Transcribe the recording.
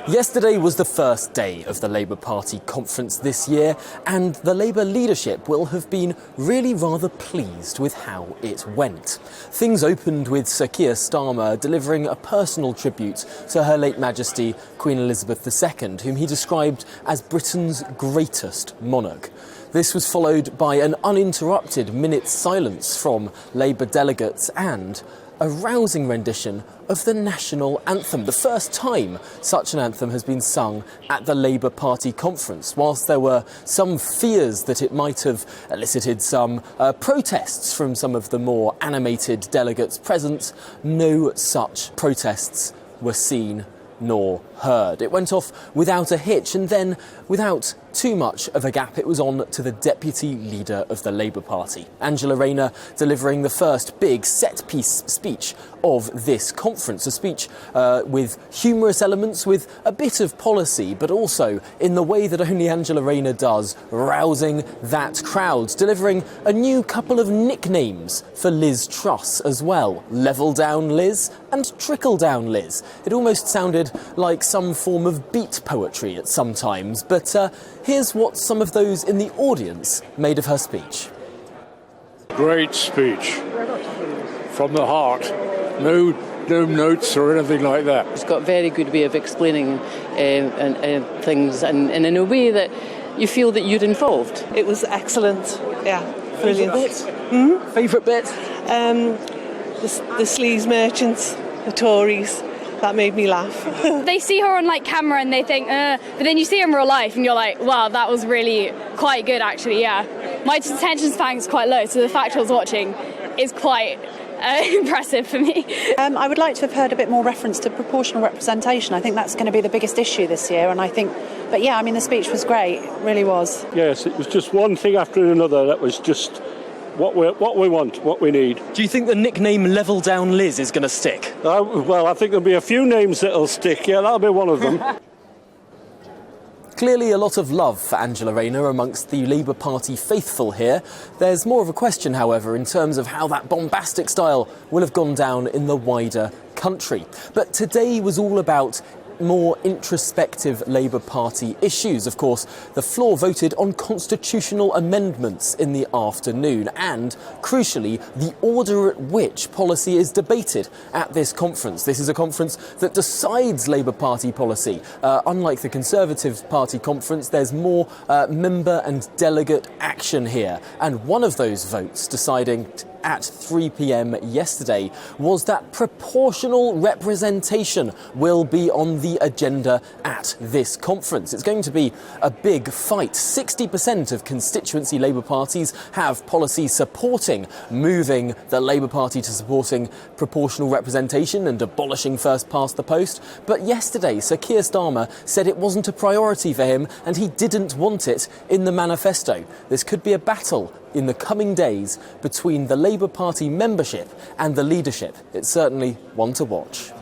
Yesterday was the first day of the Labour Party conference this year, and the Labour leadership will have been really rather pleased with how it went. Things opened with Sir Keir Starmer delivering a personal tribute to Her late Majesty Queen Elizabeth II, whom he described as Britain's greatest monarch. This was followed by an uninterrupted minute's silence from Labour delegates and a rousing rendition of the national anthem, the first time such an anthem has been sung at the Labour Party conference. Whilst there were some fears that it might have elicited some protests from some of the more animated delegates present, no such protests were seen nor heard. It went off without a hitch, and then, without too much of a gap, it was on to the deputy leader of the Labour Party, Angela Rayner, delivering the first big set-piece speech of this conference, a speech with humorous elements, with a bit of policy, but also, in the way that only Angela Rayner does, rousing that crowd, delivering a new couple of nicknames for Liz Truss as well. Level Down Liz and Trickle Down Liz. It almost sounded like some form of beat poetry at some times, but here's what some of those in the audience made of her speech. Great speech. From the heart. No notes or anything like that. It's got a very good way of explaining things and in a way that you feel that you're involved. It was excellent. Yeah, brilliant. Favourite bit? The sleaze merchants, the Tories. That made me laugh. They see her on camera and they think, but then you see her in real life and you're like, wow, that was really quite good actually, yeah. My attention span is quite low, so the fact I was watching is quite impressive for me. I would like to have heard a bit more reference to proportional representation. I think that's going to be the biggest issue this year, and I think, but yeah, I mean, the speech was great, it really was. Yes, it was just one thing after another that was just what we want, what we need. Do you think the nickname Level Down Liz is going to stick? Well, I think there'll be a few names that'll stick. Yeah, that'll be one of them. Clearly a lot of love for Angela Rayner amongst the Labour Party faithful here. There's more of a question, however, in terms of how that bombastic style will have gone down in the wider country. But today was all about more introspective Labour Party issues. Of course, the floor voted on constitutional amendments in the afternoon and, crucially, the order at which policy is debated at this conference. This is a conference that decides Labour Party policy. Unlike the Conservative Party conference, there's more member and delegate action here. And one of those votes deciding at 3 p.m. yesterday was that proportional representation will be on the agenda at this conference. It's going to be a big fight. 60% of constituency Labour parties have policy supporting moving the Labour Party to supporting proportional representation and abolishing first past the post. But yesterday, Sir Keir Starmer said it wasn't a priority for him and he didn't want it in the manifesto. This could be a battle in the coming days between the Labour Party membership and the leadership. It's certainly one to watch.